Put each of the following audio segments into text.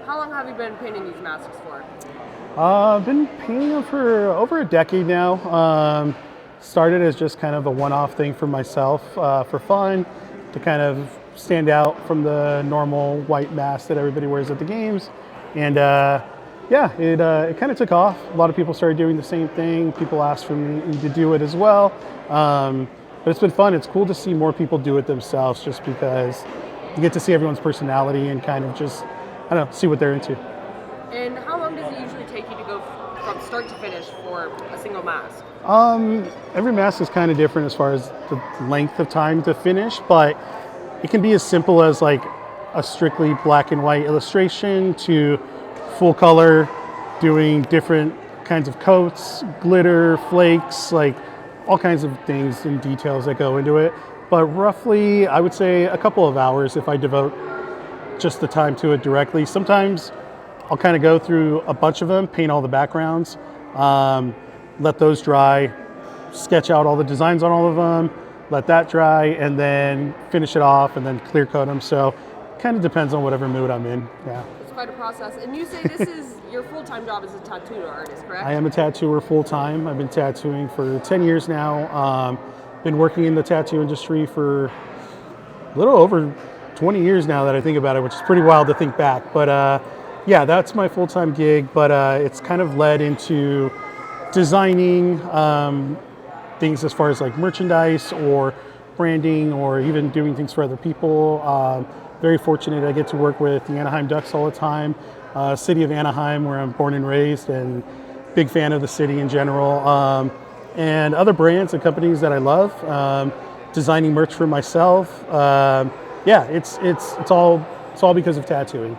How long have you been painting these masks for? I've been painting them for over a decade now. Started as just kind of a one-off thing for myself, for fun, to kind of stand out from the normal white mask that everybody wears at the games. And yeah, it kind of took off. A lot of people started doing the same thing. People asked for me to do it as well. But it's been fun. It's cool to see more people do it themselves, just because you get to see everyone's personality and kind of just, I don't know, see what they're into. And how long does it usually take you to go from start to finish for a single mask? Every mask is kind of different as far as the length of time to finish, but it can be as simple as like a strictly black and white illustration to full color, doing different kinds of coats, glitter, flakes, like all kinds of things and details that go into it. But roughly, I would say a couple of hours if I devote just the time to it directly. Sometimes I'll kind of go through a bunch of them, paint all the backgrounds, let those dry, sketch out all the designs on all of them, let that dry, and then finish it off and then clear coat them. So it kind of depends on whatever mood I'm in. Yeah. It's quite a process. And you say this is your full-time job as a tattoo artist, correct? I am a tattooer full-time. I've been tattooing for 10 years now. Been working in the tattoo industry for a little over 20 years now that I think about it, which is pretty wild to think back. But yeah, that's my full-time gig, but it's kind of led into designing things as far as like merchandise or branding or even doing things for other people. Very fortunate I get to work with the Anaheim Ducks all the time, city of Anaheim where I'm born and raised, and big fan of the city in general. And other brands and companies that I love, designing merch for myself. Yeah, it's all because of tattooing.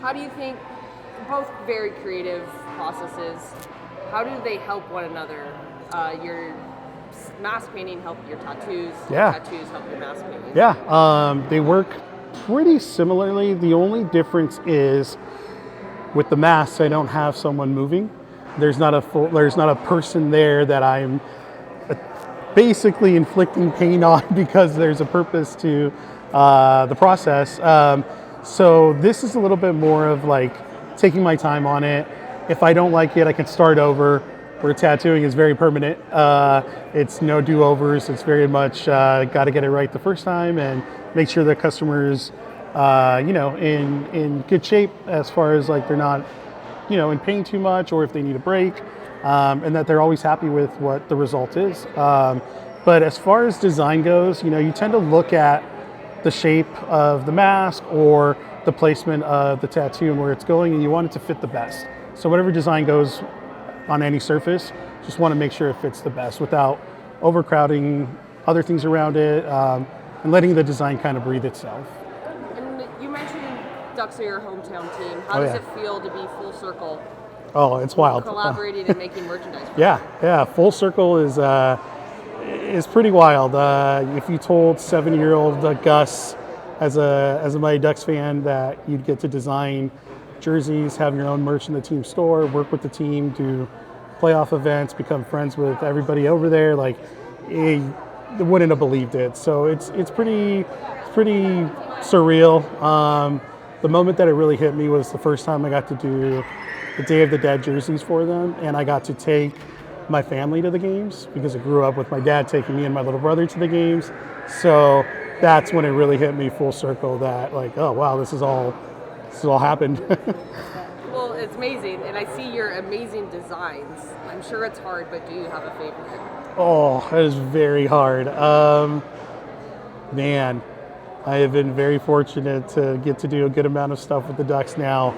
How do you think, both very creative processes, how do they help one another? Your mask painting help your tattoos, Yeah. your tattoos help your mask painting. Yeah, they work pretty similarly. The only difference is with the masks, I don't have someone moving. There's not a person there that I'm basically inflicting pain on because there's a purpose to the process. So this is a little bit more of like taking my time on it. If I don't like it, I can start over. Where tattooing is very permanent. It's no do-overs. It's very much got to get it right the first time and make sure the customer's in good shape as far as like they're not in pain too much, or if they need a break, and that they're always happy with what the result is. But as far as design goes, you tend to look at the shape of the mask or the placement of the tattoo and where it's going, and you want it to fit the best. So whatever design goes on any surface, just want to make sure it fits the best without overcrowding other things around it, and letting the design kind of breathe itself. And you mentioned Ducks are your hometown team. How does it feel to be full circle? Oh, it's wild. Collaborating and making merchandise. Yeah. Full circle is pretty wild. If you told 7-year-old Gus, as a Mighty Ducks fan, that you'd get to design jerseys, have your own merch in the team store, work with the team, do playoff events, become friends with everybody over there, like he wouldn't have believed it. So it's pretty surreal. The moment that it really hit me was the first time I got to do the Day of the Dead jerseys for them, and I got to take my family to the games because I grew up with my dad taking me and my little brother to the games. So that's when it really hit me full circle that like, oh wow, this is all happened. Well, it's amazing, and I see your amazing designs. I'm sure it's hard, but do you have a favorite? Oh, it is very hard. Man, I have been very fortunate to get to do a good amount of stuff with the Ducks now.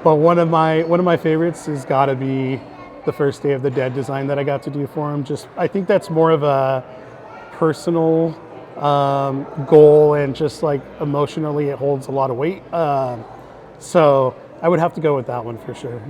But one of my favorites has got to be the first Day of the Dead design that I got to do for them. I think that's more of a personal goal, and just like emotionally, it holds a lot of weight. So I would have to go with that one for sure.